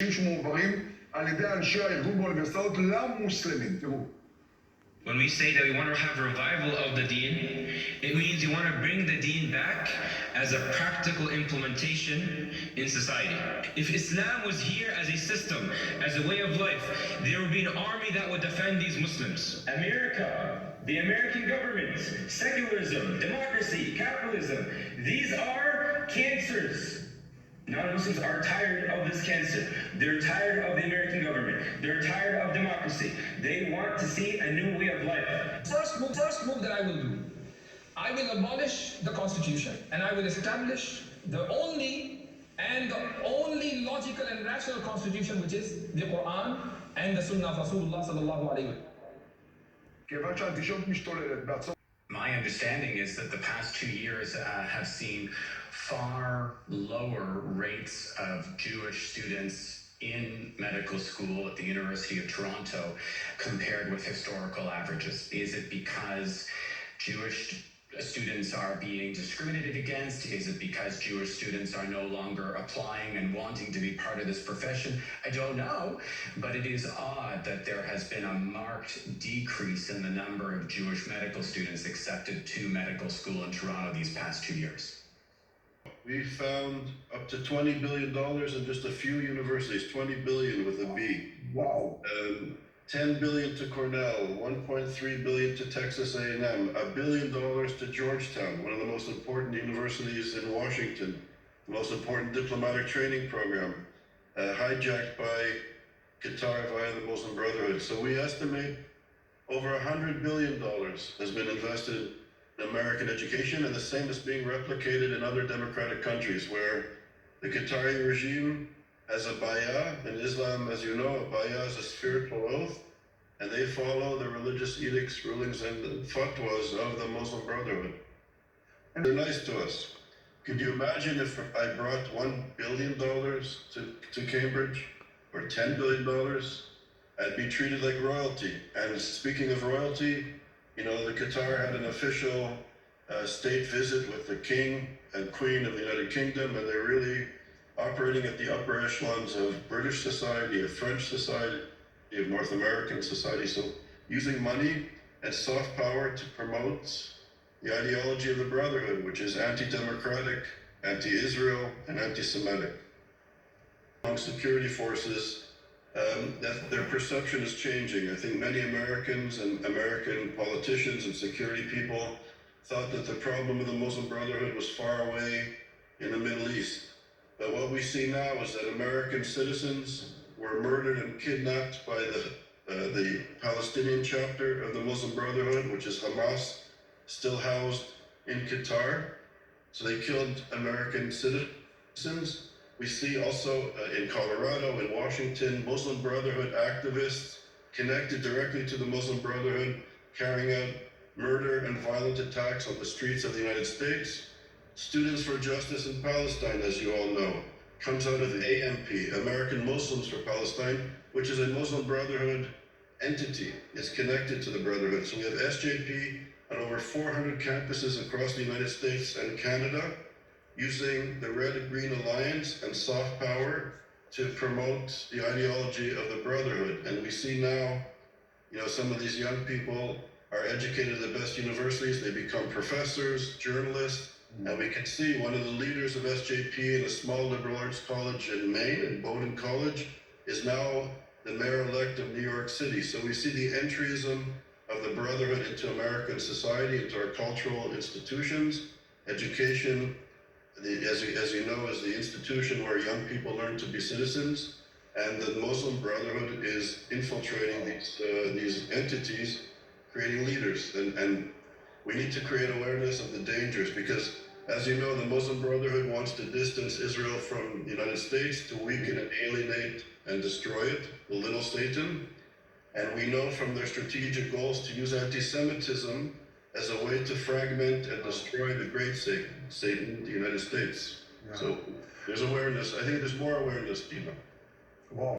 שמועברים על ידי אנשי הארגון באוניברסיטאות למוסלמים. תראו. When we say that we want to have revival of the deen, it means we want to bring the deen back as a practical implementation in society. If Islam was here as a system, as a way of life, there would be an army that would defend these Muslims. America, the American government, secularism, democracy, capitalism, these are cancers. Non-Muslims are tired of this cancer. They're tired of the American government. They're tired of democracy. They want to see a new way of life. First move that I will do, I will abolish the constitution and I will establish the only logical and rational constitution, which is the Quran and the Sunnah of Rasulullah sallallahu alaihi wasallam. My understanding is that the past 2 years have seen far lower rates of Jewish students in medical school at the University of Toronto compared with historical averages. Is it because Jewish students are being discriminated against? Is it because Jewish students are no longer applying and wanting to be part of this profession? I don't know, but it is odd that there has been a marked decrease in the number of Jewish medical students accepted to medical school in Toronto these past 2 years. We found up to $20 billion in just a few universities, 20 billion with a B. Wow. 10 billion to Cornell, 1.3 billion to Texas A&M, $1 billion to Georgetown, one of the most important universities in Washington, the most important diplomatic training program, hijacked by Qatar via the Muslim Brotherhood. So we estimate over $100 billion has been invested in American education, and the same is being replicated in other democratic countries where the Qatari regime has a bay'ah. In Islam, as you know, a bay'ah is a spiritual oath, and they follow the religious edicts, rulings, and the fatwas of the Muslim Brotherhood. And they're nice to us. Could you imagine if I brought $1 billion to Cambridge, or $10 billion? I'd be treated like royalty. And speaking of royalty, you know, the Qatar had an official state visit with the King and Queen of the United Kingdom, and they're really operating at the upper echelons of British society, of French society, of North American society. So using money and soft power to promote the ideology of the Brotherhood, which is anti-democratic, anti-Israel, and anti-Semitic. Among security forces, that their perception is changing. I think many Americans and American politicians and security people thought that the problem of the Muslim Brotherhood was far away in the Middle East. But what we see now is that American citizens were murdered and kidnapped by the Palestinian chapter of the Muslim Brotherhood, which is Hamas, still housed in Qatar. So they killed American citizens. We see also in Colorado, in Washington, Muslim Brotherhood activists connected directly to the Muslim Brotherhood carrying out murder and violent attacks on the streets of the United States. Students for Justice in Palestine, as you all know, comes out of the AMP, American Muslims for Palestine, which is a Muslim Brotherhood entity. It's connected to the Brotherhood. So we have SJP on over 400 campuses across the United States and Canada, using the Red-Green Alliance and soft power to promote the ideology of the Brotherhood. And we see now, you know, some of these young people are educated at the best universities. They become professors, journalists, and we can see one of the leaders of SJP in a small liberal arts college in Maine, in Bowdoin College, is now the mayor-elect of New York City. So we see the entryism of the Brotherhood into American society, into our cultural institutions, education. As you know, is the institution where young people learn to be citizens, and the Muslim Brotherhood is infiltrating these entities, creating leaders. And we need to create awareness of the dangers, because, as you know, the Muslim Brotherhood wants to distance Israel from the United States, to weaken and alienate and destroy it, the little Satan. And we know from their strategic goals to use anti-Semitism as a way to fragment and destroy the great Satan, the United States. Yeah. So there's awareness. I think there's more awareness, Dina. Wow.